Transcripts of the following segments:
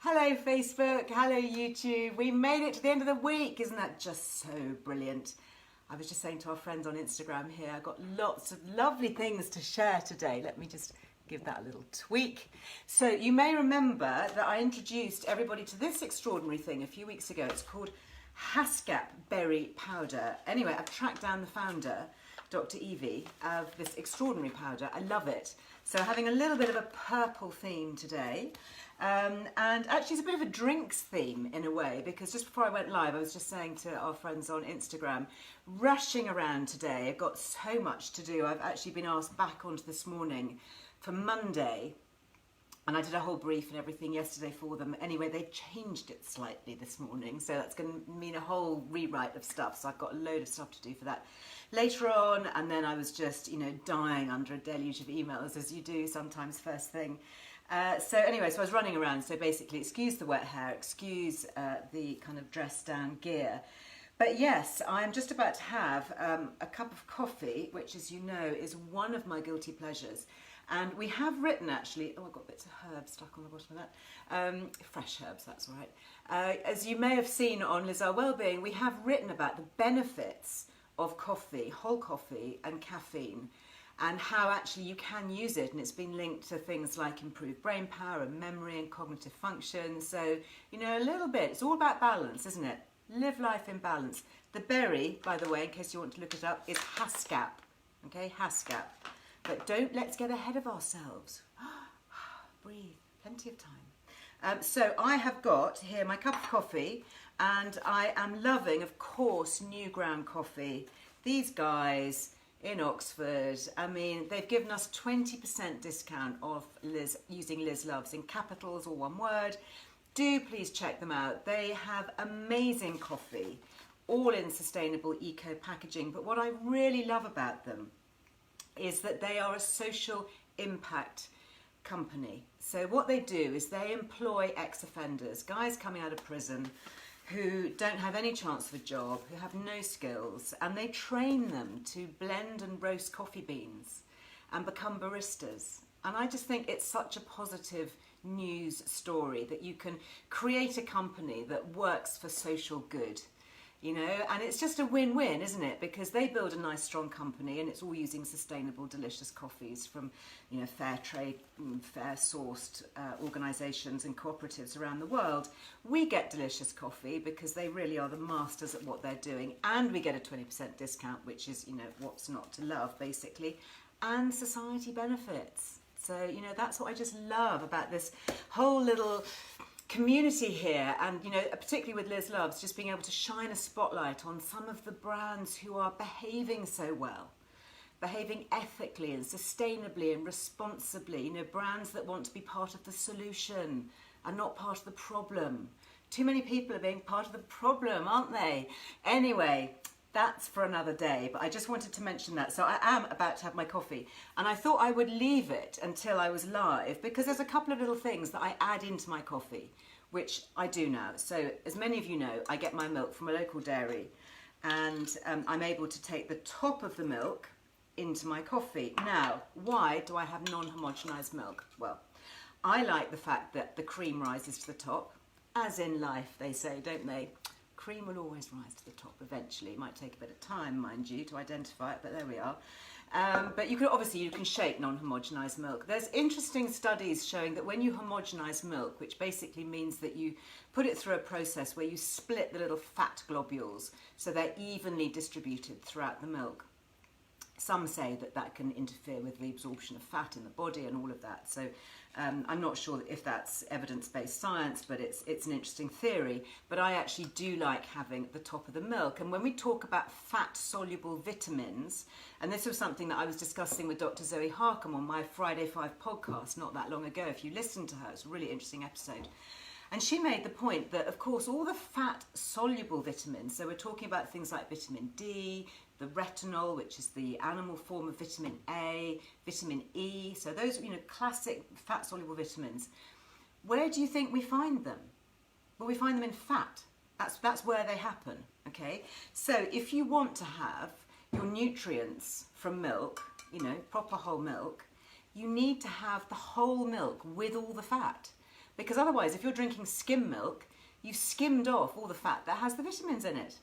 Hello Facebook, hello YouTube. We made it to the end of the week. Isn't that just so brilliant? I was just saying to our friends on Instagram here, I've got lots of lovely things to share today. Let me just give that a little tweak. So you may remember that I introduced everybody to this extraordinary thing a few weeks ago. It's called Haskapa berry powder. Anyway, I've tracked down the founder, Dr. Evie, of this extraordinary powder. I love it. So having a little bit of a purple theme today. And actually it's a bit of a drinks theme in a way, because just before I went live I was just saying to our friends on Instagram, rushing around today, I've got so much to do. I've actually been asked back onto this morning for Monday, and I did a whole brief and everything yesterday for them. Anyway, they changed it slightly this morning, so that's going to mean a whole rewrite of stuff, so I've got a load of stuff to do for that later on. And then I was just, dying under a deluge of emails, as you do sometimes first thing. So anyway, so I was running around, so basically excuse the wet hair, excuse the kind of dressed down gear. But yes, I'm just about to have a cup of coffee, which, as you know, is one of my guilty pleasures. And we have written, actually, oh, I've got bits of herbs stuck on the bottom of that. Fresh herbs, that's all right. As you may have seen on Earle Wellbeing, we have written about the benefits of coffee, whole coffee and caffeine, and how actually you can use it, and it's been linked to things like improved brain power and memory and cognitive function. So, a little bit, it's all about balance, isn't it? Live life in balance. The berry, by the way, in case you want to look it up, is Haskapa, okay, Haskapa. But let's get ahead of ourselves. Breathe, plenty of time. So I have got here my cup of coffee, and I am loving, of course, new ground coffee. These guys in Oxford, I mean, they've given us 20% discount off using Liz Loves in capitals or one word. Do please check them out. They have amazing coffee, all in sustainable eco packaging. But what I really love about them is that they are a social impact company. So what they do is they employ ex-offenders, guys coming out of prison, who don't have any chance of a job, who have no skills, and they train them to blend and roast coffee beans and become baristas. And I just think it's such a positive news story that you can create a company that works for social good, and it's just a win-win, isn't it? Because they build a nice strong company, and it's all using sustainable delicious coffees from fair trade, fair sourced organisations and cooperatives around the world. We get delicious coffee because they really are the masters at what they're doing, and we get a 20% discount, which is what's not to love basically, and society benefits. So that's what I just love about this whole little community here, and particularly with Liz Loves, just being able to shine a spotlight on some of the brands who are behaving so well, behaving ethically and sustainably and responsibly, brands that want to be part of the solution and not part of the problem. Too many people are being part of the problem, aren't they? Anyway, that's for another day, but I just wanted to mention that. So I am about to have my coffee, and I thought I would leave it until I was live, because there's a couple of little things that I add into my coffee, which I do now. So as many of you know, I get my milk from a local dairy, and I'm able to take the top of the milk into my coffee. Now, why do I have non-homogenized milk? Well, I like the fact that the cream rises to the top, as in life, they say, don't they? Cream will always rise to the top eventually. It might take a bit of time, mind you, to identify it, but there we are. But you can shake non-homogenized milk. There's interesting studies showing that when you homogenize milk, which basically means that you put it through a process where you split the little fat globules so they're evenly distributed throughout the milk. Some say that can interfere with the absorption of fat in the body and all of that. So I'm not sure if that's evidence-based science, but it's an interesting theory. But I actually do like having the top of the milk. And when we talk about fat-soluble vitamins, and this was something that I was discussing with Dr. Zoe Harcombe on my Friday 5 podcast not that long ago. If you listen to her, it's a really interesting episode. And she made the point that, of course, all the fat-soluble vitamins, so we're talking about things like vitamin D, the retinol, which is the animal form of vitamin A, vitamin E, so those classic fat-soluble vitamins. Where do you think we find them? Well, we find them in fat. That's where they happen, okay? So if you want to have your nutrients from milk, proper whole milk, you need to have the whole milk with all the fat. because otherwise if you're drinking skim milk, you've skimmed off all the fat that has the vitamins in it.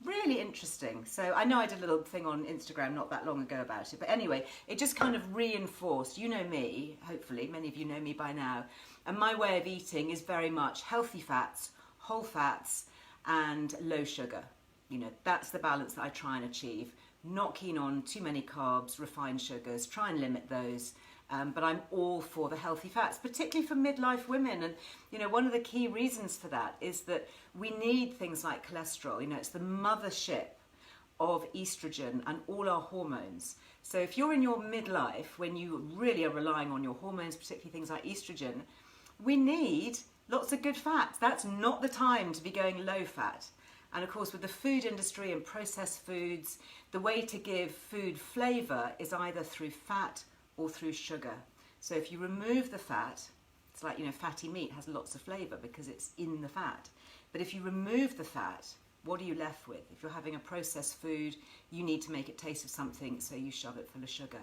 Really interesting. So I know I did a little thing on Instagram not that long ago about it, but anyway, it just kind of reinforced, you know me, hopefully, many of you know me by now, and my way of eating is very much healthy fats, whole fats, and low sugar. You know, that's the balance that I try and achieve. Not keen on too many carbs, refined sugars, try and limit those. But I'm all for the healthy fats, particularly for midlife women. And, you know, one of the key reasons for that is that we need things like cholesterol. You know, it's the mothership of estrogen and all our hormones. So if you're in your midlife, when you really are relying on your hormones, particularly things like estrogen, we need lots of good fats. That's not the time to be going low fat. And of course, with the food industry and processed foods, the way to give food flavour is either through fat or through sugar. So if you remove the fat, it's like, you know, fatty meat has lots of flavour because it's in the fat. But if you remove the fat, what are you left with? If you're having a processed food, you need to make it taste of something, so you shove it full of sugar.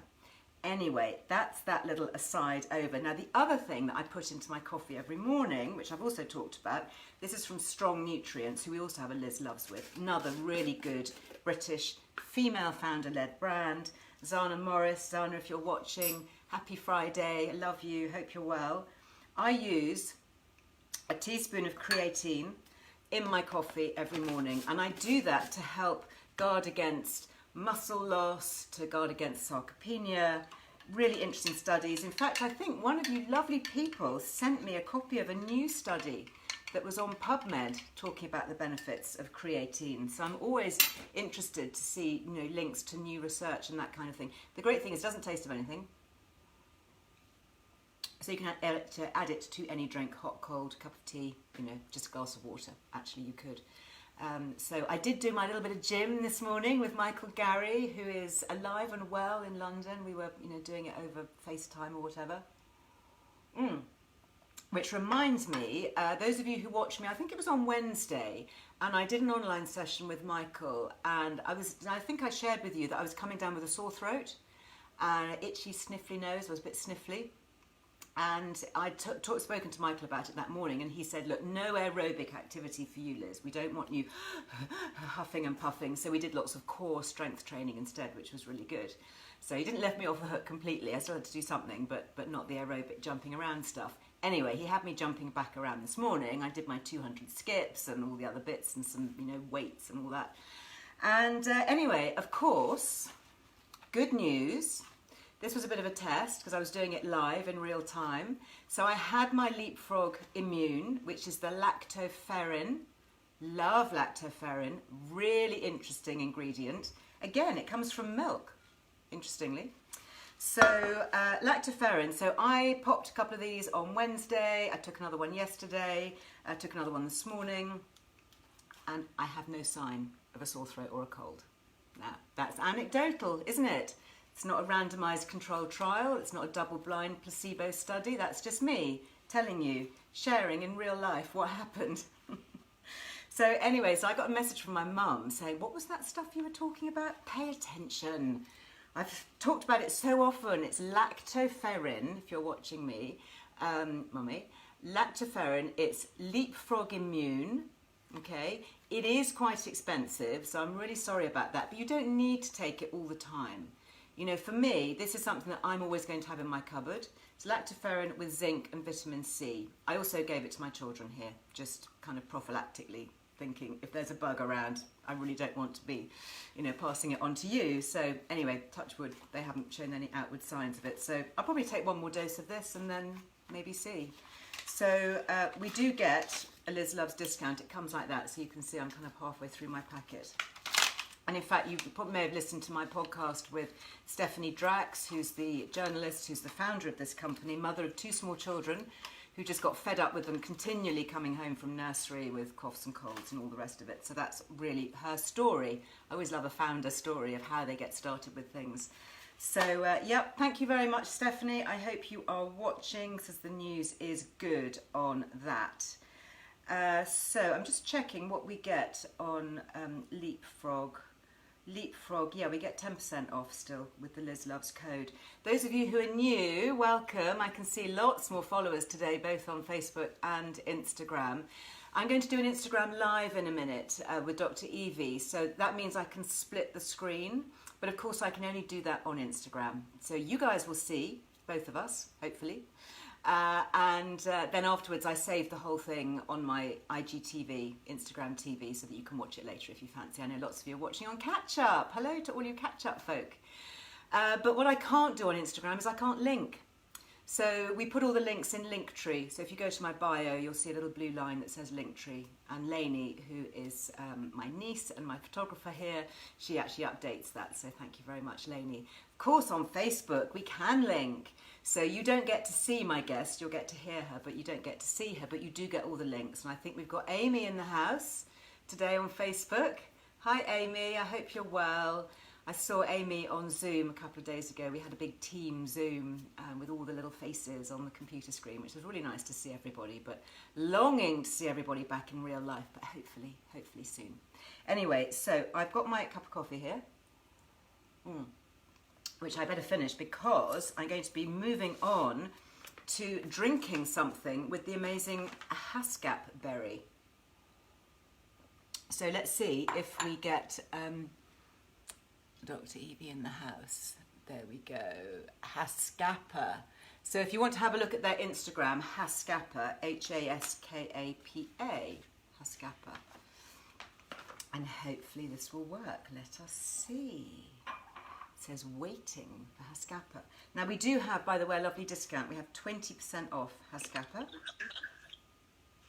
Anyway, that's that little aside over. Now, the other thing that I put into my coffee every morning, which I've also talked about, this is from Strong Nutrients, who we also have a Liz Loves with. Another really good British female founder-led brand. Zana Morris, Zana, if you're watching, happy Friday, I love you, hope you're well. I use a teaspoon of creatine in my coffee every morning, and I do that to help guard against muscle loss, to guard against sarcopenia. Really interesting studies. In fact, I think one of you lovely people sent me a copy of a new study that was on PubMed talking about the benefits of creatine. So I'm always interested to see, you know, links to new research and that kind of thing. The great thing is it doesn't taste of anything. So you can add it to any drink, hot, cold, cup of tea, you know, just a glass of water. Actually, you could. So I did do my little bit of gym this morning with Michael Gary, who is alive and well in London. We were, you know, doing it over FaceTime or whatever. Which reminds me, those of you who watch me, I think it was on Wednesday, and I did an online session with Michael, and I think I shared with you that I was coming down with a sore throat, and itchy, sniffly nose. I was a bit sniffly. And I'd spoken to Michael about it that morning, and he said, look, no aerobic activity for you, Liz. We don't want you huffing and puffing. So we did lots of core strength training instead, which was really good. So he didn't let me off the hook completely. I still had to do something, but not the aerobic jumping around stuff. Anyway, he had me jumping back around this morning. I did my 200 skips and all the other bits and some, you know, weights and all that. And anyway, of course, good news. This was a bit of a test because I was doing it live in real time. So I had my Leapfrog Immune, which is the lactoferrin. Love lactoferrin, really interesting ingredient. Again, it comes from milk, interestingly. So lactoferrin, so I popped a couple of these on Wednesday. I took another one yesterday. I took another one this morning. And I have no sign of a sore throat or a cold. Now, that's anecdotal, isn't it? It's not a randomised controlled trial. It's not a double-blind placebo study. That's just me telling you, sharing in real life what happened. So anyway, so I got a message from my mum saying, what was that stuff you were talking about? Pay attention. I've talked about it so often. It's lactoferrin, if you're watching me, Mummy. Lactoferrin, it's Leapfrog Immune, okay? It is quite expensive, so I'm really sorry about that, but you don't need to take it all the time. You know, for me, this is something that I'm always going to have in my cupboard. It's lactoferrin with zinc and vitamin C. I also gave it to my children here, just kind of prophylactically, thinking if there's a bug around, I really don't want to be, you know, passing it on to you. So anyway, touch wood, they haven't shown any outward signs of it. So I'll probably take one more dose of this and then maybe see. So we do get a Liz Loves discount. It comes like that, so you can see I'm kind of halfway through my packet. And in fact, you probably may have listened to my podcast with Stephanie Drax, who's the journalist, who's the founder of this company, mother of 2 small children, who just got fed up with them continually coming home from nursery with coughs and colds and all the rest of it. So that's really her story. I always love a founder story of how they get started with things. So, yep, thank you very much, Stephanie. I hope you are watching, because the news is good on that. So I'm just checking what we get on Leapfrog. Leapfrog, yeah, we get 10% off still with the Liz Loves code. Those of you who are new, welcome. I can see lots more followers today, both on Facebook and Instagram. I'm going to do an Instagram live in a minute with Dr. Evie, so that means I can split the screen, but of course I can only do that on Instagram. So you guys will see, both of us, hopefully. And then afterwards I save the whole thing on my IGTV, Instagram TV, so that you can watch it later if you fancy. I know lots of you are watching on Catch Up. Hello to all you Catch Up folk. But what I can't do on Instagram is I can't link. So we put all the links in Linktree. So if you go to my bio, you'll see a little blue line that says Linktree. And Lainey, who is my niece and my photographer here, she actually updates that. So thank you very much, Lainey. Of course, on Facebook, we can link. So you don't get to see my guest, you'll get to hear her, but you don't get to see her, but you do get all the links. And I think we've got Amy in the house today on Facebook. Hi, Amy, I hope you're well. I saw Amy on Zoom a couple of days ago. We had a big team Zoom with all the little faces on the computer screen, which was really nice to see everybody, but longing to see everybody back in real life, but hopefully soon. Anyway, so I've got my cup of coffee here. Which I better finish because I'm going to be moving on to drinking something with the amazing Haskapa berry. So let's see if we get Dr. Evie in the house. There we go. Haskapa. So if you want to have a look at their Instagram, Haskapa, Haskapa, Haskapa. And hopefully this will work. Let us see. Says waiting for Haskapa. Now we do have, by the way, a lovely discount. We have 20% off Haskapa.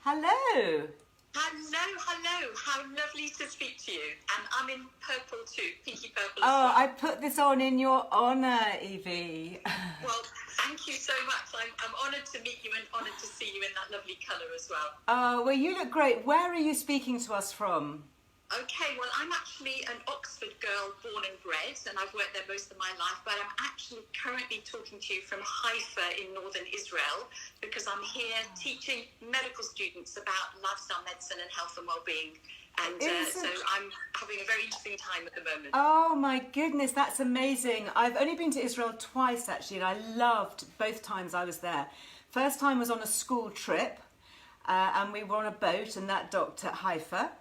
Hello. Hello. How lovely to speak to you. And I'm in purple too, pinky purple. Oh, I put this on in your honour, Evie. Well, thank you so much. I'm honoured to meet you and honoured to see you in that lovely colour as well. Oh, well, you look great. Where are you speaking to us from? Okay, well, I'm actually an Oxford girl, born and bred, and I've worked there most of my life, but I'm actually currently talking to you from Haifa in northern Israel because I'm here teaching medical students about lifestyle medicine and health and well-being. And so I'm having a very interesting time at the moment. Oh my goodness, that's amazing. I've only been to Israel twice actually, and I loved both times I was there. First time was on a school trip, and we were on a boat, and that docked at Haifa.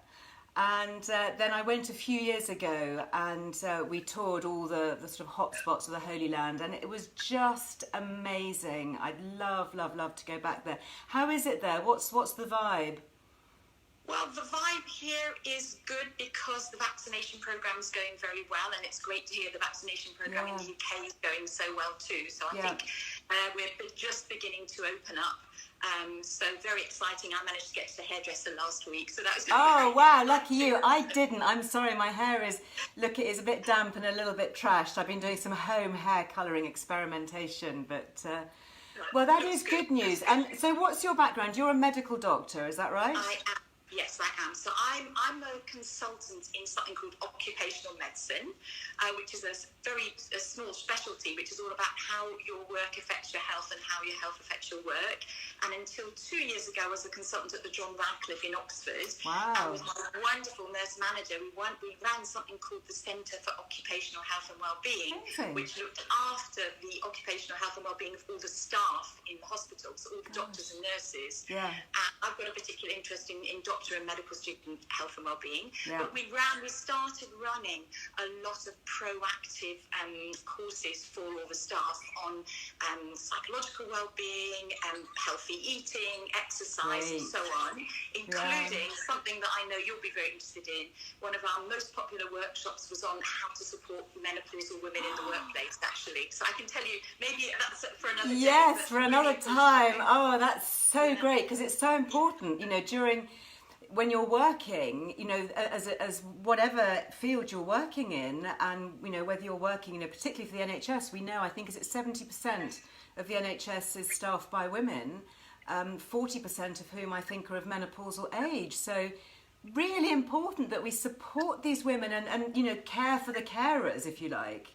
And then I went a few years ago and we toured all the sort of hot spots of the Holy Land, and it was just amazing. I'd love to go back there. How is it there? What's the vibe? Well, the vibe here is good because the vaccination program is going very well, and it's great to hear the vaccination program in the UK is going so well too. So I think we're just beginning to open up. So very exciting. I managed to get to the hairdresser last week, so that was wow, lucky you. I didn't. I'm sorry, my hair is a bit damp and a little bit trashed. I've been doing some home hair colouring experimentation, but well, that is good news. And so what's your background? You're a medical doctor, is that right? I am. Yes, I am. So I'm a consultant in something called occupational medicine, which is a small specialty, which is all about how your work affects your health and how your health affects your work. And until 2 years ago, I was a consultant at the John Radcliffe in Oxford. Wow. And with my wonderful nurse manager, we ran something called the Centre for Occupational Health and Wellbeing, which looked after the occupational health and wellbeing of all the staff in the hospitals, all the doctors and nurses. Yeah. I've got a particular interest in doctor and medical student health and wellbeing. Yeah. But we started running a lot of proactive courses for all the staff on psychological wellbeing, healthy eating, exercise, and so on, including something that I know you'll be very interested in. One of our most popular workshops was on how to support menopausal women in the workplace, actually. So I can tell you, maybe that's for another day. Yes, for another time. Oh, that's so great, because it's so important, when you're working, as whatever field you're working in, and whether you're working, particularly for the NHS, we know, I think, is it 70% of the NHS is staffed by women, 40% of whom I think are of menopausal age. So really important that we support these women and care for the carers, if you like.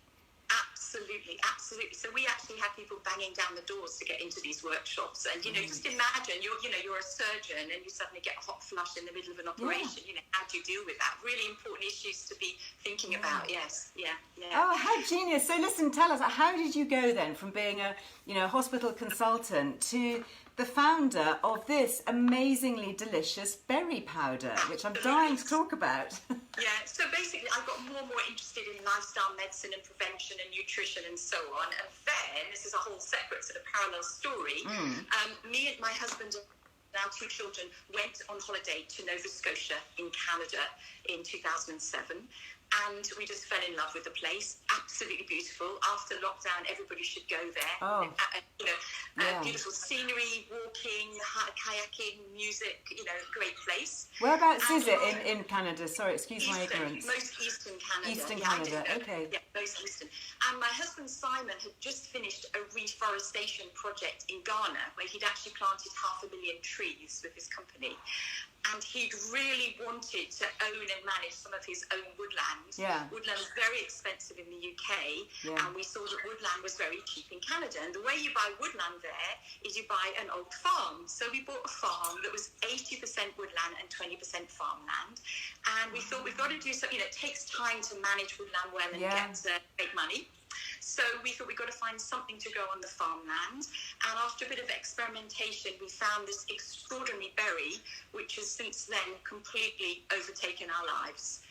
Absolutely, absolutely. So we actually have people banging down the doors to get into these workshops, and just imagine you're a surgeon and you suddenly get a hot flush in the middle of an operation. How do you deal with that? Really important issues to be thinking about. Yes, yeah. Oh, how genius! So listen, tell us, how did you go then from being a hospital consultant to the founder of this amazingly delicious berry powder, which I'm dying to talk about? Yeah, so basically I got more and more interested in lifestyle medicine and prevention and nutrition and so on. And then, this is a whole separate sort of parallel story, me and my husband and our 2 children went on holiday to Nova Scotia in Canada in 2007. And we just fell in love with the place. Absolutely beautiful. After lockdown, everybody should go there. Oh. Beautiful scenery, walking, kayaking, music. Great place. Whereabouts is it in Canada? Sorry, excuse my ignorance. Most eastern Canada. Eastern Canada. Okay. Yeah, most eastern. And my husband Simon had just finished a reforestation project in Ghana, where he'd actually planted 500,000 trees with his company. And he'd really wanted to own and manage some of his own woodland. Yeah. Woodland's very expensive in the UK, and we saw that woodland was very cheap in Canada. And the way you buy woodland there is you buy an old farm. So we bought a farm that was 80% woodland and 20% farmland. And we thought, we've got to do something. It takes time to manage woodland well and make money. So we thought we've got to find something to grow on the farmland. And after a bit of experimentation, we found this extraordinary berry, which has since then completely overtaken our lives.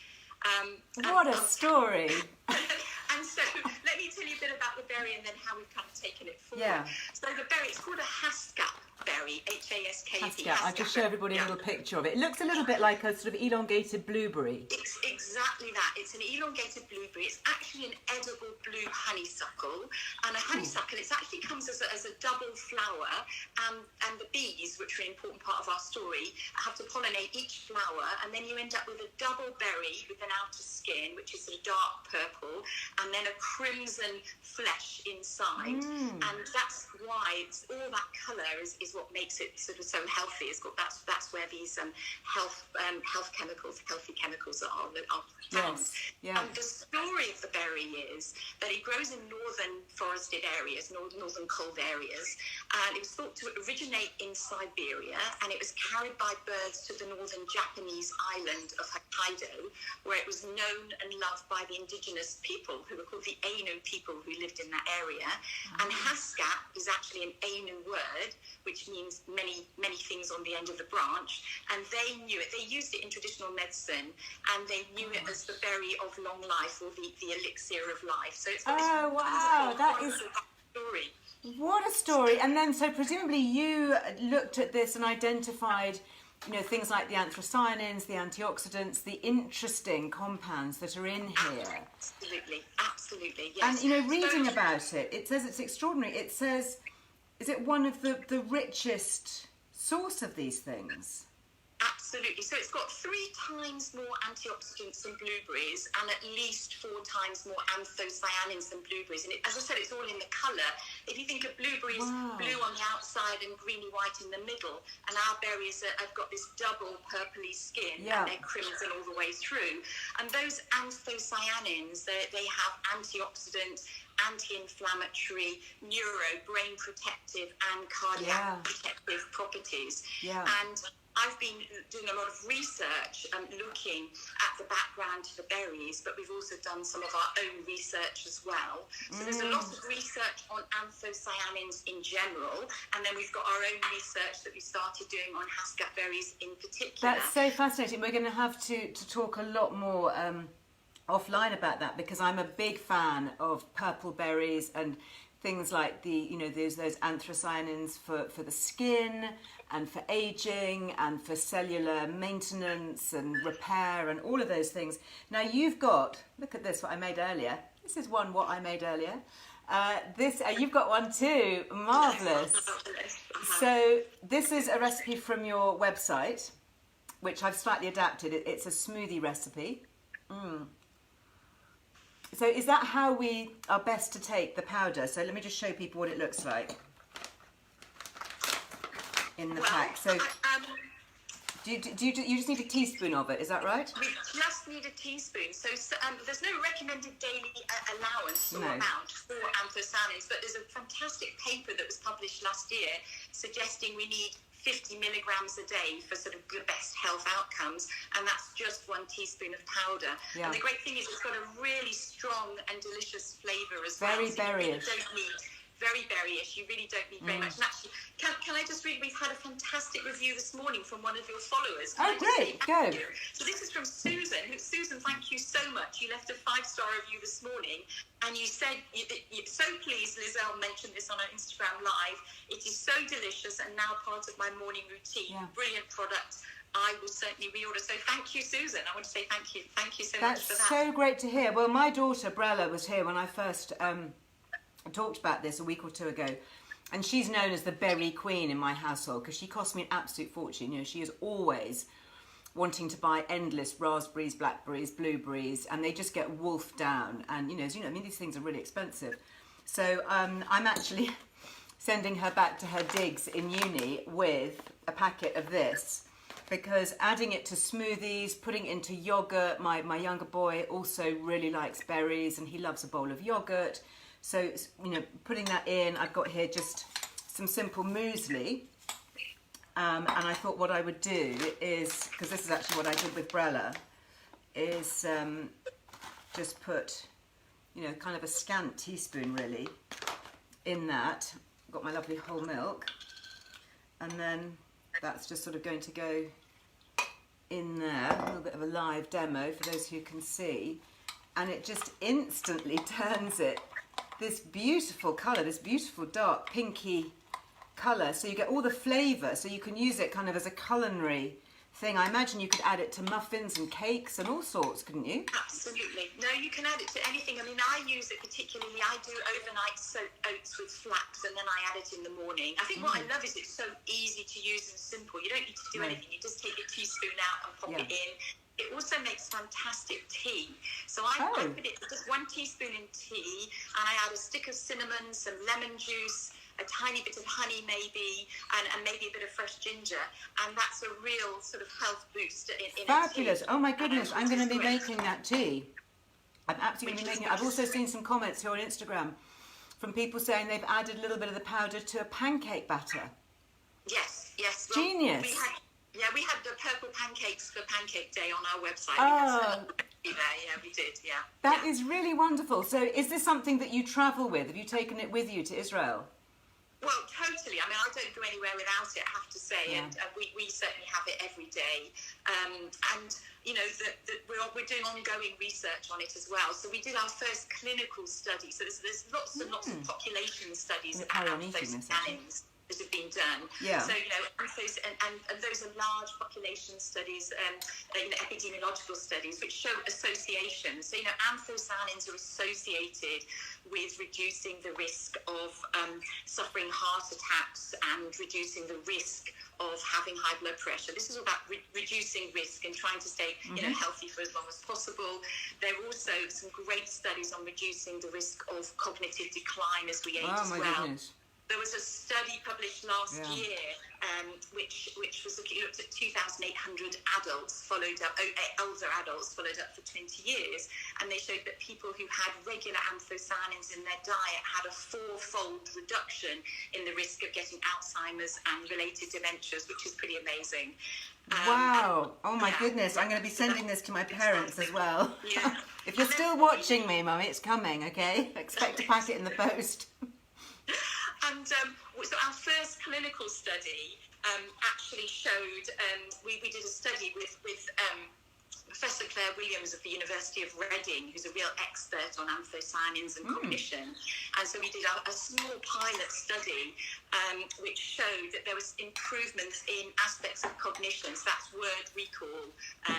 What a story. And so let me tell you a bit about the berry and then how we've kind of taken it forward. Yeah. So the berry, it's called a Haskapa berry, H-A-S-K-A-P. I'll just show everybody a little picture of it. It looks a little bit like a sort of elongated blueberry. It's exactly that. It's an elongated blueberry. It's actually an edible blue honeysuckle. And a honeysuckle, it actually comes as a double flower. And the bees, which are an important part of our story, have to pollinate each flower. And then you end up with a double berry with an outer skin, which is sort of dark purple, and then a crimson flesh inside. And that's why it's all that colour is what makes it sort of so healthy. That's where these healthy chemicals are found. Yes. Yeah. And the story of the berry is that it grows in northern forested areas, northern cold areas, and it was thought to originate in Siberia, and it was carried by birds to the northern Japanese island of Hokkaido, where it was known and loved by the indigenous people, who were called the Ainu people who lived in that area. And Haskap is actually an Ainu word, which means many, many things on the end of the branch. And they knew it. They used it in traditional medicine, and they knew it as the berry of long life, or the elixir of life. So it's wow, that is story. What a story. And then, so presumably you looked at this and identified, things like the anthocyanins, the antioxidants, the interesting compounds that are in here. Absolutely, yes. And, reading about it, it says it's extraordinary. It says, is it one of the richest source of these things? Absolutely. So it's got 3 times more antioxidants than blueberries, and at least 4 times more anthocyanins than blueberries. And as I said, it's all in the colour. If you think of blueberries, blue on the outside and greeny white in the middle, and our berries have got this double purpley skin, and they're crimson all the way through. And those anthocyanins, they have antioxidant, anti-inflammatory, brain protective, and cardiac protective properties. And I've been doing a lot of research looking at the background to the berries, but we've also done some of our own research as well. So there's a lot of research on anthocyanins in general, and then we've got our own research that we started doing on Haskap berries in particular. That's so fascinating. We're going to have to talk a lot more offline about that, because I'm a big fan of purple berries and things like those anthocyanins for the skin and for aging and for cellular maintenance and repair and all of those things. Now you've got, look at this, what I made earlier. This is what I made earlier. You've got one too, marvellous. So this is a recipe from your website, which I've slightly adapted. It's a smoothie recipe. So is that how we are best to take the powder? So let me just show people what it looks like in the pack. So You just need a teaspoon of it, is that right? We just need a teaspoon. So there's no recommended daily allowance or amount for anthocyanins, but there's a fantastic paper that was published last year suggesting we need 50 milligrams a day for sort of the best health outcomes, and that's just 1 teaspoon of powder. And the great thing is it's got a really strong and delicious flavour as well. Very berryish. Very berryish. You really don't need very much. And actually, can I just read? We've had a fantastic review this morning from one of your followers. Great. Go. So this is from Susan. Susan, thank you so much. You left a 5-star review this morning, and you said, you're so pleased Lizelle mentioned this on her Instagram Live. It is so delicious and now part of my morning routine. Brilliant product. I will certainly reorder. So thank you, Susan. I want to say thank you. Thank you so much for that. That's so great to hear. Well, my daughter, Brella, was here when I first talked about this a week or two ago, and she's known as the berry queen in my household because she cost me an absolute fortune. You know, she is always wanting to buy endless raspberries, blackberries, blueberries, and they just get wolfed down. And I mean, these things are really expensive. So I'm actually sending her back to her digs in uni with a packet of this, because adding it to smoothies, putting it into yogurt. My younger boy also really likes berries, and he loves a bowl of yogurt. So, putting that in, I've got here just some simple muesli. And I thought what I would do is, because this is actually what I did with Brella, is just put, kind of a scant teaspoon really in that. Got my lovely whole milk. And then that's just sort of going to go in there. A little bit of a live demo for those who can see. And it just instantly turns it this beautiful colour, this beautiful dark pinky colour. So you get all the flavour, so you can use it kind of as a culinary thing. I imagine you could add it to muffins and cakes and all sorts, couldn't you? Absolutely. No, you can add it to anything. I mean, I use it particularly, I do overnight soaked oats with flax, and then I add it in the morning. I think what I love is it's so easy to use and simple. You don't need to do anything. You just take your teaspoon out and pop it in. It also makes fantastic tea. So I put it just 1 teaspoon in tea, and I add a stick of cinnamon, some lemon juice, a tiny bit of honey maybe, and maybe a bit of fresh ginger, and that's a real sort of health boost in Fabulous. a tea. Oh my goodness, I'm going to be making that tea. I'm absolutely making it. I've also seen some comments here on Instagram from people saying they've added a little bit of the powder to a pancake batter. Yes. Well, genius. We had the purple pancakes for Pancake Day on our website. Oh. We did, That is really wonderful. So is this something that you travel with? Have you taken it with you to Israel? Well, totally. I mean, I don't go anywhere without it, I have to say, and we certainly have it every day. We're doing ongoing research on it as well. So we did our first clinical study. So there's lots and lots of population studies of anthocyanins that have been done. So, and those are large population studies, epidemiological studies, which show associations. So, anthocyanins are associated with reducing the risk of suffering heart attacks and reducing the risk of having high blood pressure. This is all about reducing risk and trying to stay healthy for as long as possible. There are also some great studies on reducing the risk of cognitive decline as we age as well. Goodness. There was a study published last year which was looking at 2,800 adults older adults followed up for 20 years, and they showed that people who had regular anthocyanins in their diet had a 4-fold reduction in the risk of getting Alzheimer's and related dementias, which is pretty amazing. Wow. Oh my goodness. I'm going to be sending this to my parents as well. If you're still watching me, Mummy, it's coming, okay? Expect a packet in the post. And so our first clinical study actually showed, we did a study with Professor Claire Williams of the University of Reading, who's a real expert on anthocyanins and cognition. And so we did a small pilot study which showed that there was improvements in aspects of cognition, so that's word recall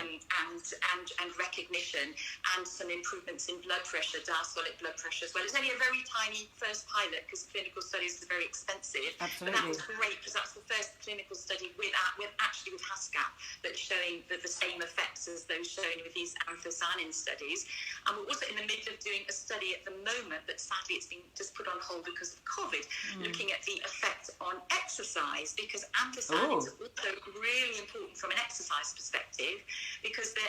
and recognition, and some improvements in blood pressure, diastolic blood pressure as well. It's only a very tiny first pilot because clinical studies are very expensive. Absolutely. But that was great because that's the first clinical study with Haskapa that's showing the same effects as those shown with these anthocyanin studies. And we're also in the middle of doing a study at the moment, but sadly it's been just put on hold because of COVID, looking at the effect on exercise, because anthocyanins are also really important from an exercise exercise perspective, because they're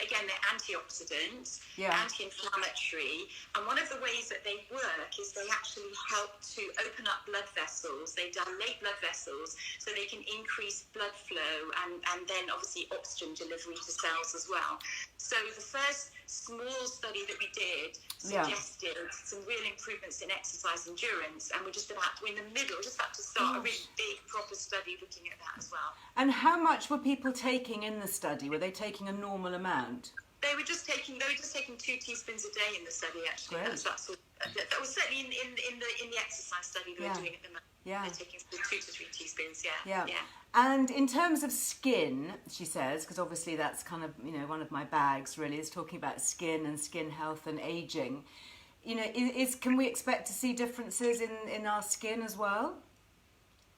antioxidants, Yeah. anti-inflammatory, and one of the ways that they work is they actually help to open up blood vessels. They dilate blood vessels so they can increase blood flow and then obviously oxygen delivery to cells as well. So the first small study that we did suggested some real improvements in exercise endurance, and we're just about to start a really big proper study looking at that as well. And how much were people taking in the study? Were they taking a normal amount? They were just taking 2 teaspoons a day in the study. Actually, that was certainly in the exercise study that we're doing at the moment. Yeah. They're taking 2 to 3 teaspoons. Yeah. And in terms of skin, she says, because obviously that's kind of, you know, one of my bags really is talking about skin and skin health and aging. You know, can we expect to see differences in our skin as well?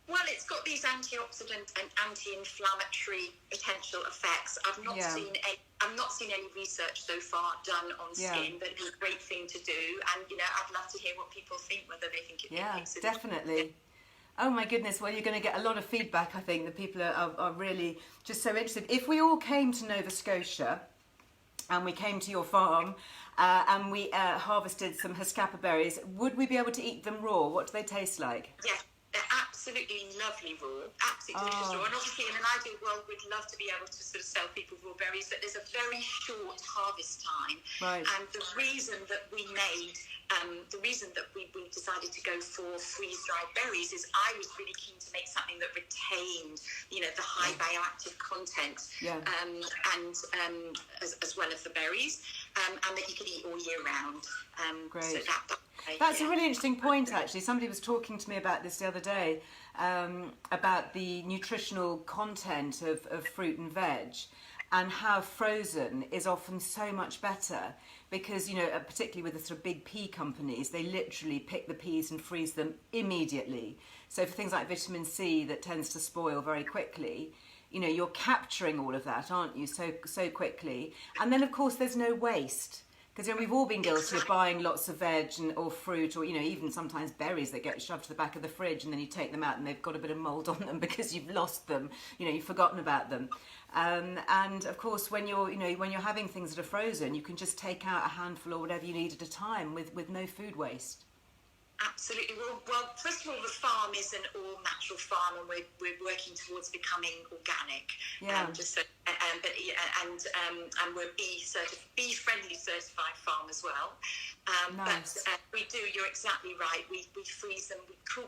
Well, it's got these antioxidant and anti-inflammatory potential effects. I've not seen any research so far done on skin, but it's a great thing to do. And you know, I'd love to hear what people think, whether they think it makes a difference. Definitely. Oh my goodness, well, you're going to get a lot of feedback, I think. The people are really just so interested. If we all came to Nova Scotia and we came to your farm and we harvested some Haskapa berries, would we be able to eat them raw? What do they taste like? Yes, they're absolutely lovely raw, absolutely delicious raw. And obviously in an ideal world, we'd love to be able to sort of sell people raw berries, but there's a very short harvest time. Right. And the reason that we decided to go for freeze-dried berries is I was really keen to make something that retained, you know, the high bioactive content, as well as the berries, and that you could eat all year round. Great. So that's a really interesting point, actually. Somebody was talking to me about this the other day, about the nutritional content of fruit and veg, and how frozen is often so much better because, you know, particularly with the sort of big pea companies, they literally pick the peas and freeze them immediately. So for things like vitamin C that tends to spoil very quickly, you know, you're capturing all of that, aren't you, so quickly. And then, of course, there's no waste. Because, you know, we've all been guilty of buying lots of veg or fruit or, you know, even sometimes berries that get shoved to the back of the fridge and then you take them out and they've got a bit of mould on them because you've lost them, you know, you've forgotten about them. And, of course, when you're having things that are frozen, you can just take out a handful or whatever you need at a time with no food waste. Absolutely. Well, first of all, the farm is an all-natural farm, and we're working towards becoming organic. Yeah. And we're bee-friendly certified farm as well. Nice. But we do. You're exactly right. We freeze them.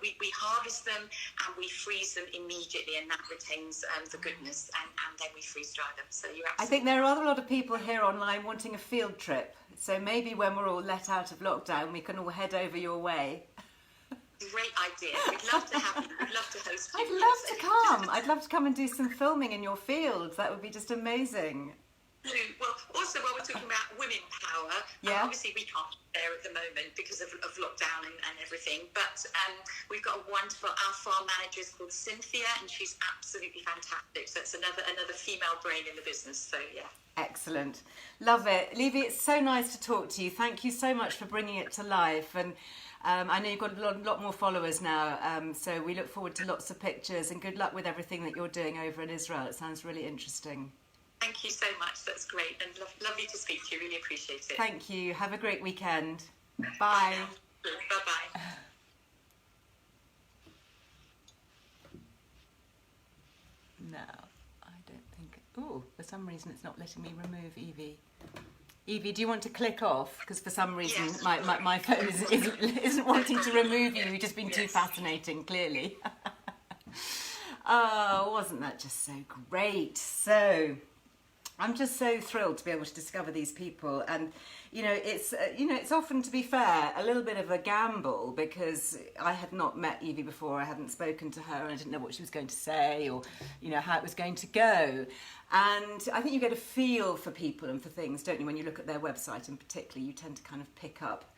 We harvest them and we freeze them immediately, and that retains the goodness. And then we freeze dry them. So you're absolutely. I think there are a lot of people here online wanting a field trip. So maybe when we're all let out of lockdown, we can all head over your way. Great idea. We'd love to have you. We'd love to host you. I'd love to come. I'd love to come and do some filming in your fields. That would be just amazing. Well, also, while we're talking about women power, obviously we can't be there at the moment because of lockdown and everything, but we've got a wonderful, our farm manager is called Cynthia, and she's absolutely fantastic. So it's another female brain in the business, so yeah. Excellent. Love it. Levy, it's so nice to talk to you. Thank you so much for bringing it to life. And I know you've got a lot more followers now, so we look forward to lots of pictures, and good luck with everything that you're doing over in Israel. It sounds really interesting. Thank you so much. That's great, and lovely to speak to you. Really appreciate it. Thank you. Have a great weekend. Bye. Bye-bye. No, I don't think... Oh, for some reason it's not letting me remove Evie. Evie, do you want to click off? Because for some reason my phone isn't wanting to remove you. You've just been too fascinating, clearly. Oh, wasn't that just so great? So... I'm just so thrilled to be able to discover these people, and it's often, to be fair, a little bit of a gamble because I had not met Evie before, I hadn't spoken to her, and I didn't know what she was going to say or how it was going to go. And I think you get a feel for people and for things, don't you? When you look at their website, and particularly, you tend to kind of pick up.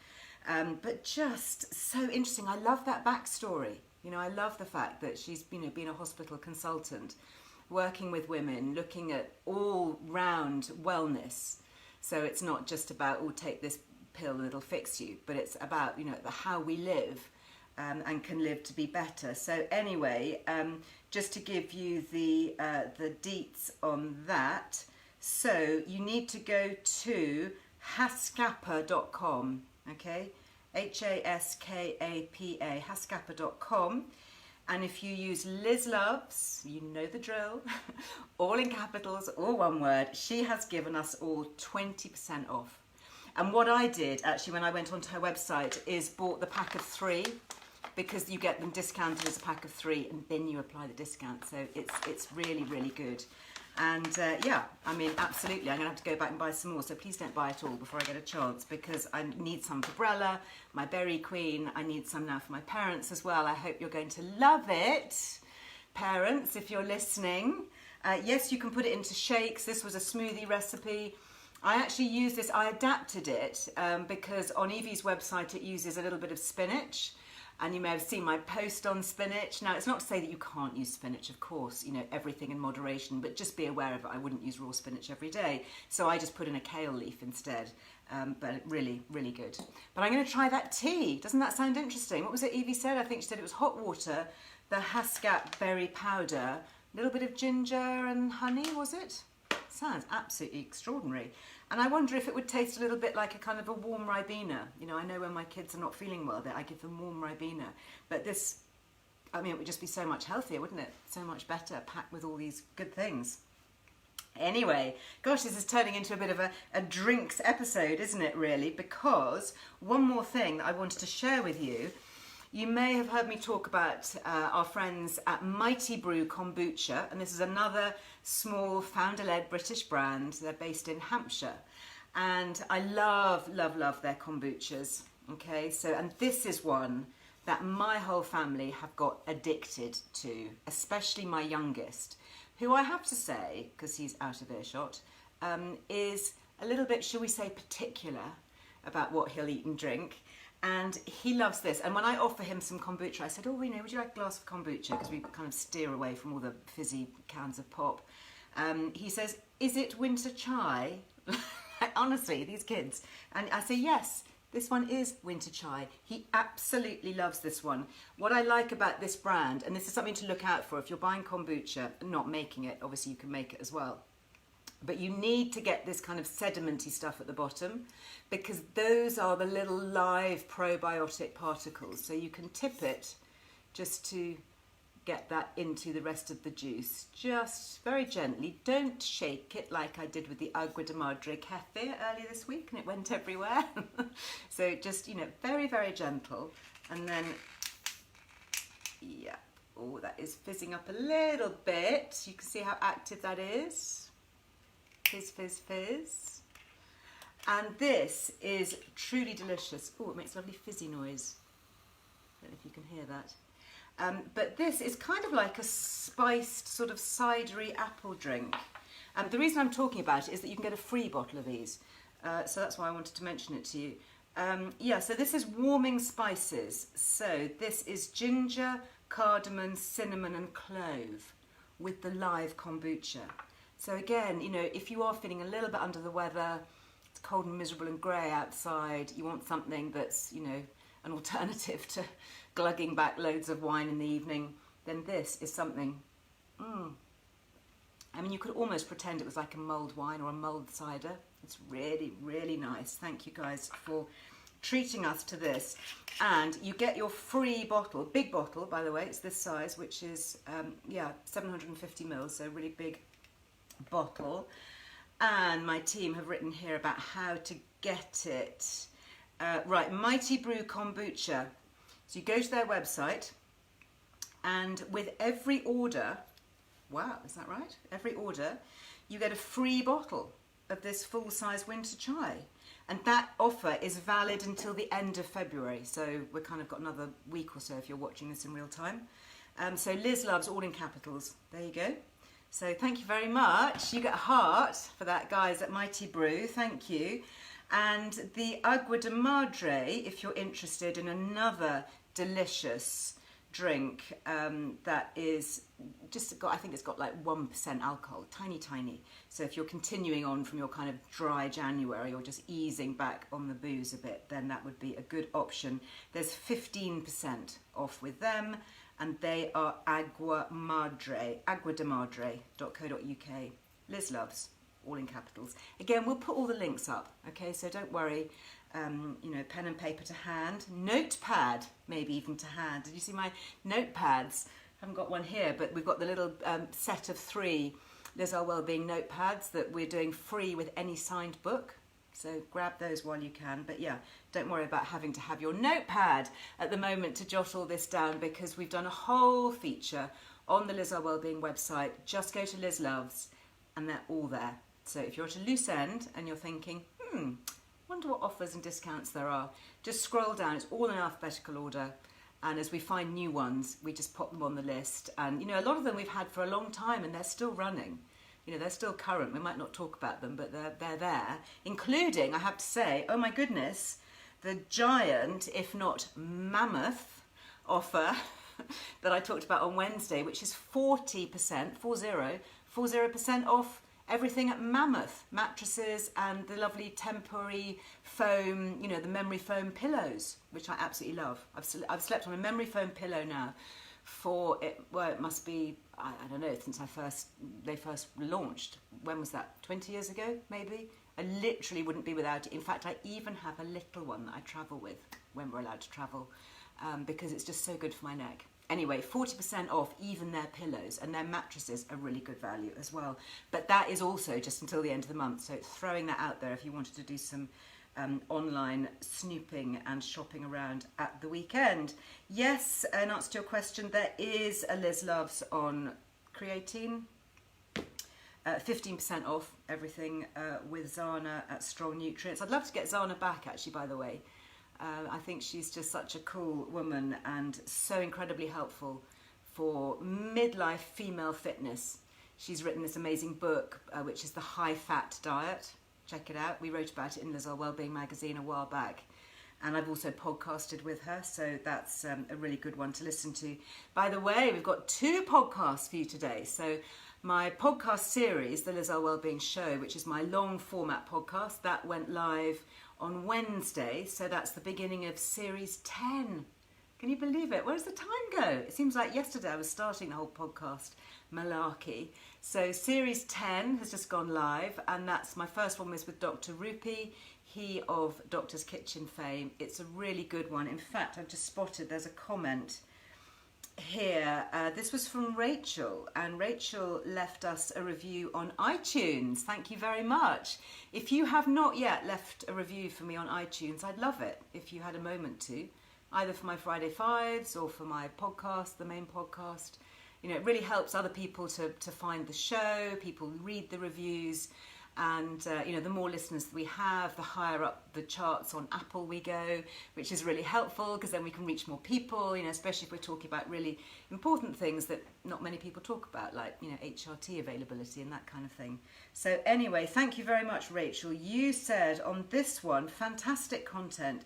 But just so interesting. I love that backstory. I love the fact that she's been a hospital consultant, working with women, looking at all-round wellness. So it's not just about, take this pill and it'll fix you, but it's about, the how we live and can live to be better. So anyway, just to give you the deets on that, so you need to go to haskapa.com, okay? Haskapa, haskapa.com. And if you use Liz Loves, you know the drill, all in capitals, all one word, she has given us all 20% off. And what I did actually when I went onto her website is bought the pack of 3, because you get them discounted as a pack of 3 and then you apply the discount. So it's really, really good. And yeah, I mean, absolutely, I'm going to have to go back and buy some more. So please don't buy it all before I get a chance, because I need some for Brella, my Berry Queen. I need some now for my parents as well. I hope you're going to love it, parents, if you're listening. Yes, you can put it into shakes. This was a smoothie recipe. I actually used this, I adapted it because on Evie's website it uses a little bit of spinach. And you may have seen my post on spinach. Now, it's not to say that you can't use spinach, of course, you know, everything in moderation, but just be aware of it. I wouldn't use raw spinach every day. So I just put in a kale leaf instead, but really, really good. But I'm going to try that tea. Doesn't that sound interesting? What was it Evie said? I think she said it was hot water, the Haskap berry powder, a little bit of ginger and honey, was it? Sounds absolutely extraordinary. And I wonder if it would taste a little bit like a kind of a warm Ribena. You know, I know when my kids are not feeling well, that I give them warm Ribena. But this, I mean, it would just be so much healthier, wouldn't it? So much better, packed with all these good things. Anyway, gosh, this is turning into a bit of a drinks episode, isn't it, really? Because one more thing that I wanted to share with you. You may have heard me talk about our friends at Mighty Brew Kombucha, and this is another small founder-led British brand. They're based in Hampshire, and I love, love, love their kombuchas. Okay, so and this is one that my whole family have got addicted to, especially my youngest, who I have to say, because he's out of earshot, is a little bit, shall we say, particular about what he'll eat and drink. And he loves this. And when I offer him some kombucha, I said, oh, you know, would you like a glass of kombucha? Because we kind of steer away from all the fizzy cans of pop. He says, is it winter chai? Honestly, these kids. And I say, yes, this one is winter chai. He absolutely loves this one. What I like about this brand, and this is something to look out for if you're buying kombucha and not making it, obviously you can make it as well. But you need to get this kind of sedimenty stuff at the bottom, because those are the little live probiotic particles. So you can tip it just to get that into the rest of the juice. Just very gently. Don't shake it like I did with the Agua de Madre Kefir earlier this week and it went everywhere. So just, you know, very, very gentle. And then, yeah. Oh, that is fizzing up a little bit. You can see how active that is. Fizz, fizz, fizz. And this is truly delicious. Oh, it makes a lovely fizzy noise. I don't know if you can hear that. But this is kind of like a spiced sort of cidery apple drink. The reason I'm talking about it is that you can get a free bottle of these. So that's why I wanted to mention it to you. Yeah, so this is warming spices. So this is ginger, cardamom, cinnamon and clove with the live kombucha. So again, you know, if you are feeling a little bit under the weather, it's cold and miserable and grey outside, you want something that's, you know, an alternative to glugging back loads of wine in the evening, then this is something. I mean, you could almost pretend it was like a mulled wine or a mulled cider. It's really, really nice. Thank you guys for treating us to this. And you get your free bottle, big bottle, by the way, it's this size, which is, yeah, 750 mils, so really big bottle. And my team have written here about how to get it. Right, Mighty Brew Kombucha. So you go to their website, and with every order, wow, is that right? Every order, you get a free bottle of this full-size winter chai. And that offer is valid until the end of February. So we've kind of got another week or so if you're watching this in real time. So Liz Loves, all in capitals. There you go. So thank you very much. You get a heart for that, guys, at Mighty Brew. Thank you. And the Agua de Madre, if you're interested in another delicious drink that is just got, I think it's got like 1% alcohol, tiny. So if you're continuing on from your kind of dry January or just easing back on the booze a bit, then that would be a good option. There's 15% off with them, and they are aguademadre.co.uk. Liz Loves, all in capitals. Again, we'll put all the links up, okay, so don't worry. You know, pen and paper to hand, notepad maybe even to hand. Did you see my notepads? I haven't got one here, but we've got the little set of 3 Liz Earle Wellbeing notepads that we're doing free with any signed book. So grab those while you can. But yeah, don't worry about having to have your notepad at the moment to jot all this down, because we've done a whole feature on the Liz Earle Wellbeing website. Just go to Liz Loves and they're all there. So if you're at a loose end and you're thinking, wonder what offers and discounts there are, just scroll down. It's all in alphabetical order, and as we find new ones, we just pop them on the list. And you know, a lot of them we've had for a long time and they're still running. You know, they're still current. We might not talk about them, but they're there, including, I have to say, oh my goodness, the giant, if not mammoth, offer that I talked about on Wednesday, which is 40% off everything at Mammoth, mattresses and the lovely temporary foam, you know, the memory foam pillows, which I absolutely love. I've slept on a memory foam pillow now for it. Well, it must be, I don't know, since they first launched. When was that? 20 years ago, maybe. I literally wouldn't be without it. In fact, I even have a little one that I travel with when we're allowed to travel, because it's just so good for my neck. Anyway, 40% off even their pillows, and their mattresses are really good value as well. But that is also just until the end of the month, so throwing that out there if you wanted to do some online snooping and shopping around at the weekend. Yes, in answer to your question, there is a Liz Loves on creatine. 15% off everything with Zana at Strong Nutrients. I'd love to get Zana back, actually, by the way. I think she's just such a cool woman and so incredibly helpful for midlife female fitness. She's written this amazing book, which is The High Fat Diet. Check it out. We wrote about it in Liz Earle Wellbeing magazine a while back. And I've also podcasted with her, so that's a really good one to listen to. By the way, we've got 2 podcasts for you today. So my podcast series, The Liz Earle Wellbeing Show, which is my long format podcast, that went live on Wednesday, so that's the beginning of series 10. Can you believe it? Where does the time go? It seems like yesterday I was starting the whole podcast malarkey. So series 10 has just gone live, and that's my first one was with Dr. Rupi, he of Doctor's Kitchen fame. It's a really good one. In fact, I've just spotted there's a comment here. This was from Rachel, and Rachel left us a review on iTunes. Thank you very much. If you have not yet left a review for me on iTunes, I'd love it if you had a moment to, either for my Friday Fives or for my podcast, the main podcast. You know, it really helps other people to find the show. People read the reviews, and you know, the more listeners that we have, the higher up the charts on Apple we go, which is really helpful, because then we can reach more people, you know, especially if we're talking about really important things that not many people talk about, like, you know, HRT availability and that kind of thing. So anyway, thank you very much, Rachel. You said on this one, fantastic content.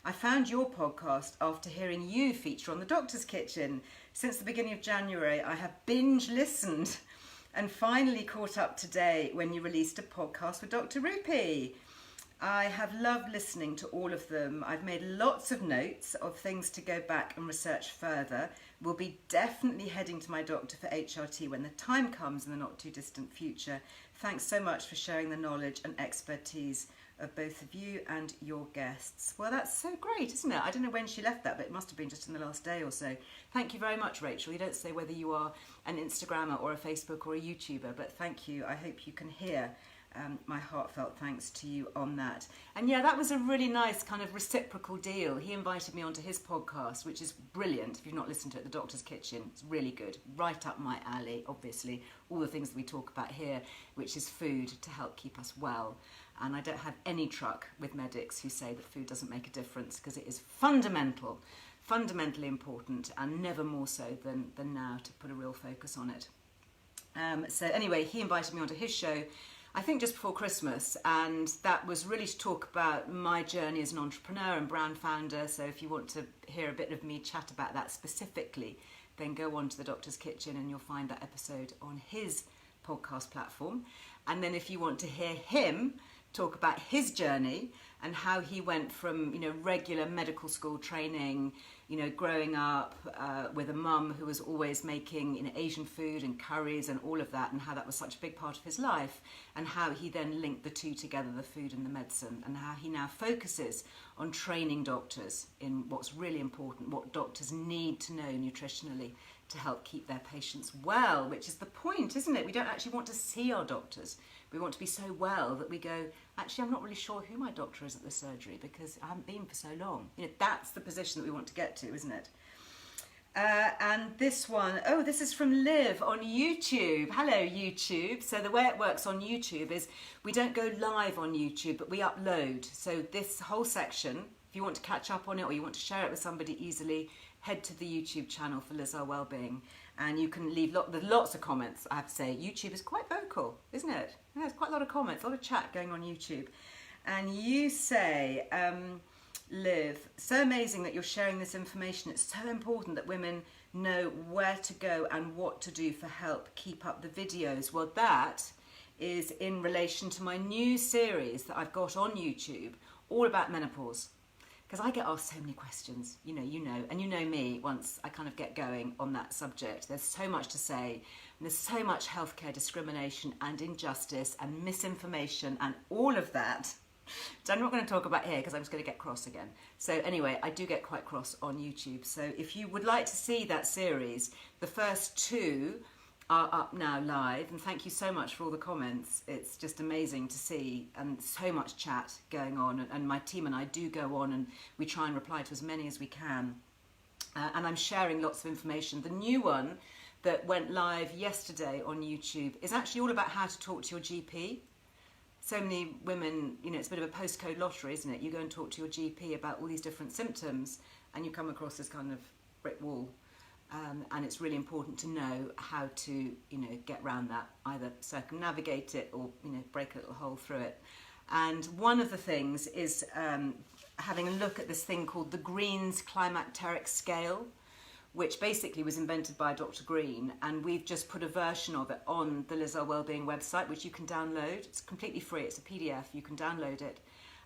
I found your podcast after hearing you feature on The Doctor's Kitchen. Since the beginning of January, I have binge listened and finally caught up today when you released a podcast with Dr. Rupi. I have loved listening to all of them. I've made lots of notes of things to go back and research further. We'll be definitely heading to my doctor for HRT when the time comes in the not too distant future. Thanks so much for sharing the knowledge and expertise of both of you and your guests. Well, that's so great, isn't it? I don't know when she left that, but it must have been just in the last day or so. Thank you very much, Rachel. You don't say whether you are an Instagrammer or a Facebook or a YouTuber, but thank you. I hope you can hear my heartfelt thanks to you on that. And yeah, that was a really nice kind of reciprocal deal. He invited me onto his podcast, which is brilliant. If you've not listened to it, The Doctor's Kitchen, it's really good. Right up my alley, obviously. All the things that we talk about here, which is food to help keep us well. And I don't have any truck with medics who say that food doesn't make a difference, because it is fundamentally important, and never more so than now, to put a real focus on it. So anyway, he invited me onto his show. I think just before Christmas, and that was really to talk about my journey as an entrepreneur and brand founder. So if you want to hear a bit of me chat about that specifically, then go on to the Doctor's Kitchen and you'll find that episode on his podcast platform. And then if you want to hear him talk about his journey and how he went from, regular medical school training, growing up with a mum who was always making, Asian food and curries and all of that, and how that was such a big part of his life, and how he then linked the two together, the food and the medicine, and how he now focuses on training doctors in what's really important, what doctors need to know nutritionally to help keep their patients well, which is the point, isn't it? We don't actually want to see our doctors. We want to be so well that we go, actually, I'm not really sure who my doctor is at the surgery because I haven't been for so long. That's the position that we want to get to, isn't it? And this one, this is from Liv on YouTube. Hello, YouTube. So the way it works on YouTube is we don't go live on YouTube, but we upload. So this whole section, if you want to catch up on it or you want to share it with somebody easily, head to the YouTube channel for Earle Wellbeing, and you can leave lots of comments. I have to say, YouTube is quite vocal, isn't it? Yeah, there's quite a lot of comments, a lot of chat going on YouTube. And you say, Liv, so amazing that you're sharing this information. It's so important that women know where to go and what to do for help. Keep up the videos. Well, that is in relation to my new series that I've got on YouTube, all about menopause. Because I get asked so many questions, and you know me once I kind of get going on that subject. There's so much to say, and there's so much healthcare discrimination and injustice and misinformation and all of that. So I'm not going to talk about here because I'm just going to get cross again. So anyway, I do get quite cross on YouTube. So if you would like to see that series, the first two are up now live, and thank you so much for all the comments. It's just amazing to see, and so much chat going on, and my team and I do go on and we try and reply to as many as we can, and I'm sharing lots of information. The new one that went live yesterday on YouTube is actually all about how to talk to your GP. So many women, it's a bit of a postcode lottery, isn't it? You go and talk to your GP about all these different symptoms and you come across this kind of brick wall. And it's really important to know how to, get around that, either circumnavigate it or, break a little hole through it. And one of the things is having a look at this thing called the Green's Climacteric scale, which basically was invented by Dr. Green, and we've just put a version of it on the Earle Wellbeing website, which you can download. It's completely free. It's a PDF. You can download it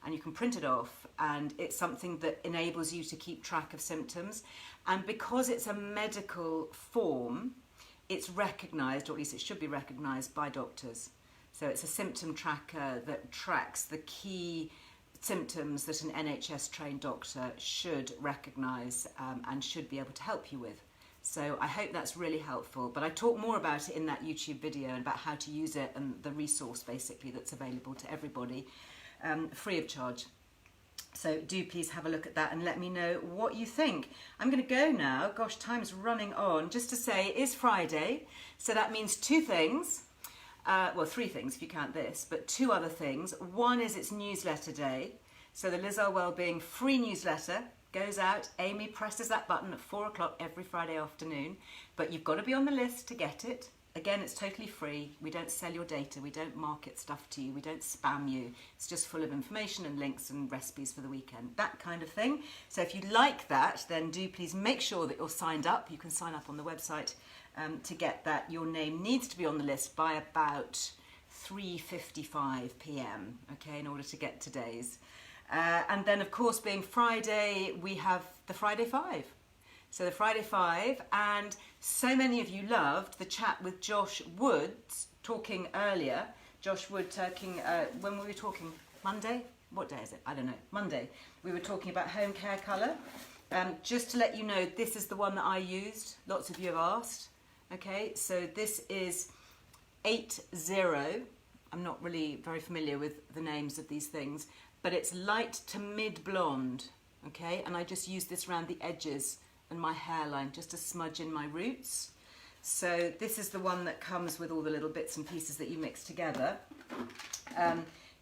and you can print it off, and it's something that enables you to keep track of symptoms. And because it's a medical form, it's recognised, or at least it should be recognised by doctors. So it's a symptom tracker that tracks the key symptoms that an NHS trained doctor should recognise and should be able to help you with. So I hope that's really helpful, but I talk more about it in that YouTube video and about how to use it and the resource basically that's available to everybody free of charge. So do please have a look at that and let me know what you think. I'm going to go now. Gosh, time's running on. Just to say, it is Friday, so that means two things. Well, three things if you count this, but two other things. One is it's newsletter day. So the Earle Wellbeing free newsletter goes out. Amy presses that button at 4 o'clock every Friday afternoon, but you've got to be on the list to get it. Again, it's totally free. We don't sell your data. We don't market stuff to you. We don't spam you. It's just full of information and links and recipes for the weekend, that kind of thing. So if you like that, then do please make sure that you're signed up. You can sign up on the website to get that. Your name needs to be on the list by about 3:55 p.m, okay, in order to get today's. And then, of course, being Friday, we have the Friday Five. So the Friday Five, and so many of you loved the chat with Josh Woods talking earlier. Josh Wood talking, when were we talking? Monday? What day is it? I don't know. Monday. We were talking about home care colour. Just to let you know, this is the one that I used. Lots of you have asked. Okay, so this is 80. I'm not really very familiar with the names of these things, but it's light to mid blonde. Okay, and I just use this around the edges and my hairline just to smudge in my roots. So this is the one that comes with all the little bits and pieces that you mix together.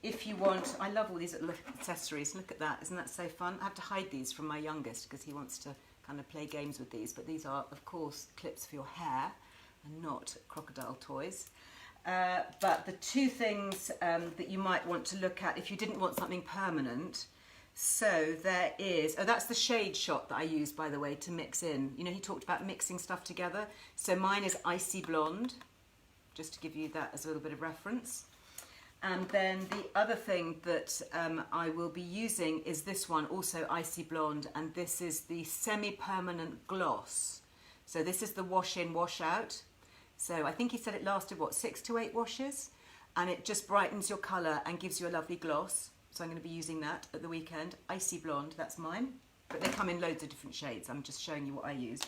If you want, I love all these little accessories. Look at that, isn't that so fun? I have to hide these from my youngest because he wants to kind of play games with these, but these are, of course, clips for your hair and not crocodile toys. But the two things that you might want to look at if you didn't want something permanent, so there is, oh, that's the shade shot that I used, by the way, to mix in. You know, he talked about mixing stuff together. So mine is Icy Blonde, just to give you that as a little bit of reference. And then the other thing that I will be using is this one, also Icy Blonde, and this is the Semi-Permanent Gloss. So this is the wash in, wash out. So I think he said it lasted, what, 6 to 8 washes? And it just brightens your colour and gives you a lovely gloss. So I'm going to be using that at the weekend. Icy Blonde, that's mine. But they come in loads of different shades. I'm just showing you what I use.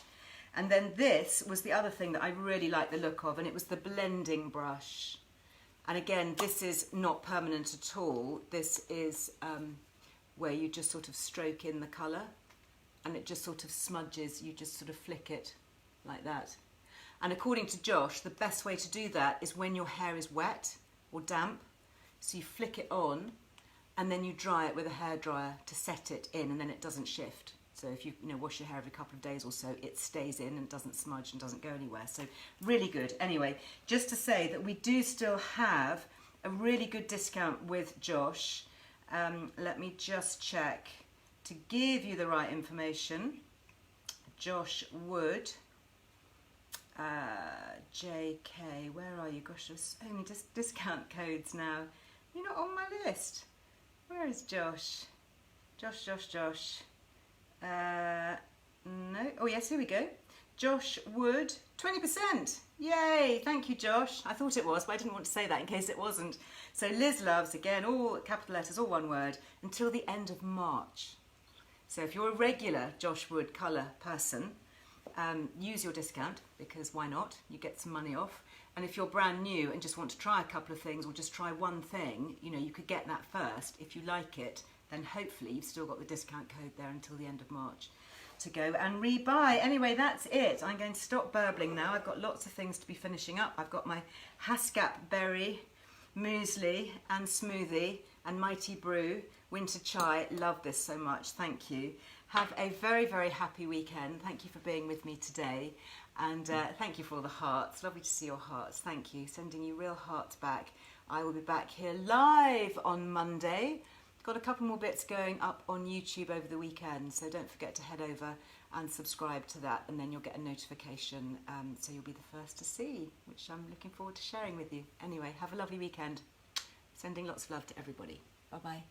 And then this was the other thing that I really like the look of, and it was the blending brush. And again, this is not permanent at all. This is where you just sort of stroke in the colour, and it just sort of smudges. You just sort of flick it like that. And according to Josh, the best way to do that is when your hair is wet or damp. So you flick it on, and then you dry it with a hairdryer to set it in, and then it doesn't shift. So if you wash your hair every couple of days or so, it stays in and doesn't smudge and doesn't go anywhere. So really good. Anyway, just to say that we do still have a really good discount with Josh. Let me just check to give you the right information. Josh Wood, JK, where are you? Gosh, there's so many discount codes now. You're not on my list. Where is Josh? Josh. No. Oh yes, here we go. Josh Wood, 20%. Yay! Thank you, Josh. I thought it was, but I didn't want to say that in case it wasn't. So Liz Loves, again, all capital letters, all one word, until the end of March. So if you're a regular Josh Wood colour person, use your discount, because why not? You get some money off. And if you're brand new and just want to try a couple of things or just try one thing, you could get that first. If you like it, then hopefully you've still got the discount code there until the end of March to go and rebuy. Anyway, that's it. I'm going to stop burbling now. I've got lots of things to be finishing up. I've got my Haskapa berry muesli and smoothie and mighty brew winter chai. Love this so much. Thank you. Have a very, very happy weekend. Thank you for being with me today. And thank you for all the hearts. Lovely to see your hearts. Thank you. Sending you real hearts back. I will be back here live on Monday. Got a couple more bits going up on YouTube over the weekend, so don't forget to head over and subscribe to that, and then you'll get a notification, so you'll be the first to see, which I'm looking forward to sharing with you. Anyway, have a lovely weekend. Sending lots of love to everybody. Bye-bye.